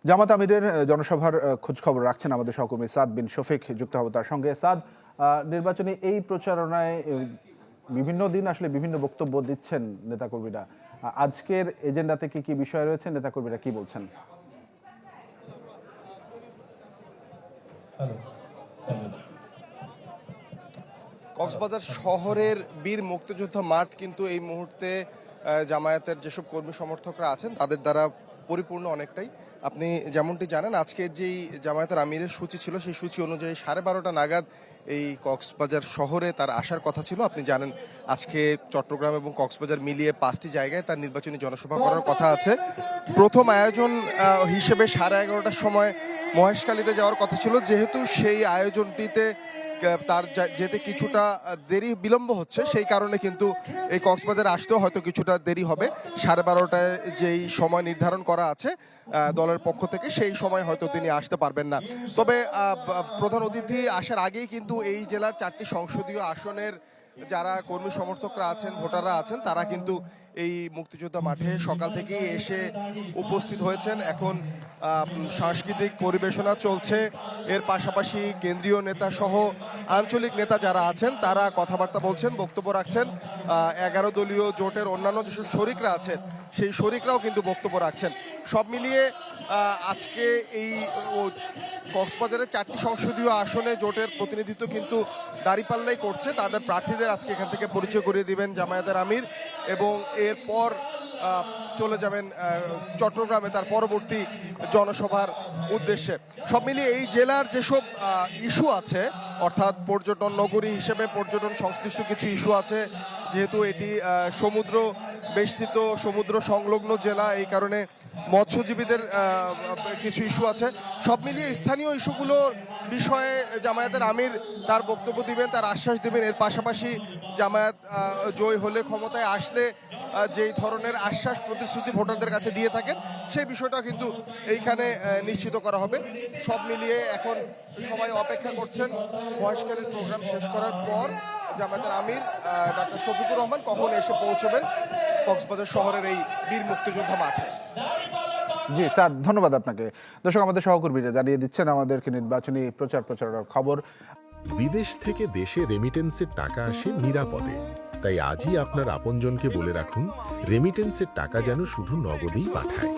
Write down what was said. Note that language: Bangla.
জামাত আমিরের জনসভার খোঁজ খবর রাখছেন আমাদের সহকর্মী সাদ বিন শফিক, যুক্ত হব তার সঙ্গে। সাদ, নির্বাচনী এই প্রচারণায় বিভিন্ন দিন আসলে বিভিন্ন বক্তব্য দিচ্ছেন নেতাকর্মীরা। আজকের এজেন্ডাতে কি কি বিষয় রয়েছে, নেতাকর্মীরা কি বলছেন? কক্সবাজার শহরের বীর মুক্তিযোদ্ধা মাঠ কিন্তু এই মুহূর্তে জামায়াতের যেসব কর্মী সমর্থকরা আছেন তাদের দ্বারা পরিপূর্ণ অনেকটাই। আপনি যেমনটি জানেন, আজকে যেই জামায়াতের আমিরের সূচি ছিল সেই সূচি অনুযায়ী 12:30 নাগাদ এই কক্সবাজার শহরে তার আসার কথা ছিল। আপনি জানেন আজকে চট্টগ্রাম এবং কক্সবাজার মিলিয়ে 5টি জায়গায় তার নির্বাচনী জনসভা করার কথা আছে। প্রথম আয়োজন হিসেবে 11:30টার সময় মহেশখালীতে যাওয়ার কথা ছিল, যেহেতু সেই আয়োজনটিতে তার যেতে কিছুটা বিলম্ব হচ্ছে, সেই কারণে কিন্তু এই কক্সবাজারে আসতেও হয়তো কিছুটা দেরি হবে। 12:30টায় যেই সময় নির্ধারণ করা আছে দলের পক্ষ থেকে, সেই সময় হয়তো তিনি আসতে পারবেন না। তবে প্রধান অতিথি আসার আগেই কিন্তু এই জেলার 4টি সংসদীয় আসনের যারা কর্মী সমর্থকরা আছেন, ভোটাররা আছেন, তারা কিন্তু এই মুক্তিযোদ্ধা মাঠে সকাল থেকেই এসে উপস্থিত হয়েছেন। এখন সাংস্কৃতিক পরিবেশনা চলছে, এর পাশাপাশি কেন্দ্রীয় নেতা সহ আঞ্চলিক নেতা যারা আছেন তারা কথাবার্তা বলছেন, বক্তব্য রাখছেন। 11 দলীয় জোটের অন্যান্য যেসব শরিকরা আছেন সেই শরিকরাও কিন্তু বক্তব্য রাখছেন। সব মিলিয়ে আজকে এই কক্সবাজারের 4টি সংসদীয় আসনে জোটের প্রতিনিধিত্ব কিন্তু দাঁড়িপাল্লাই করছে। তাদের প্রার্থীদের আজকে এখান থেকে পরিচয় করিয়ে দিবেন জামায়াতের আমির, এবং এরপর চলে যাবেন চট্টগ্রামে তার পরবর্তী জনসভার উদ্দেশ্যে। সব মিলিয়ে এই জেলার যেসব ইস্যু আছে, অর্থাৎ পর্যটন নগরী হিসেবে পর্যটন সংশ্লিষ্ট কিছু ইস্যু আছে, যেহেতু এটি সমুদ্র বেষ্টিত, সমুদ্র সংলগ্ন জেলা, এই কারণে মৎস্যজীবীদের কিছু ইস্যু আছে। সব মিলিয়ে স্থানীয় ইস্যুগুলোর বিষয়ে জামায়াতের আমির তার বক্তব্য দিবেন, তার আশ্বাস দিবেন। এর পাশাপাশি জামায়াত জয় হলে, ক্ষমতায় আসলে যেই ধরনের আশ্বাস প্রতিশ্রুতি ভোটারদের কাছে দিয়ে থাকেন, সেই বিষয়টা কিন্তু এইখানে নিশ্চিত করা হবে। সব মিলিয়ে এখন সবাই অপেক্ষা করছেন মহেশখালীর প্রোগ্রাম শেষ করার পর জামায়াতের আমির ডক্টর শফিকুর রহমান কখন এসে পৌঁছবেন কক্সবাজার শহরের এই বীর মুক্তিযোদ্ধা মাঠে। জি স্যার, ধন্যবাদ আপনাকে। দর্শক, আমাদের সহকর্মীরা জানিয়ে দিচ্ছেন আমাদেরকে নির্বাচনী প্রচারণার খবর। বিদেশ থেকে দেশে রেমিটেন্সের টাকা আসে নিরাপদে, তাই আজই আপনার আপনজনকে বলে রাখুন রেমিটেন্সের টাকা যেন শুধু নগদেই পাঠায়।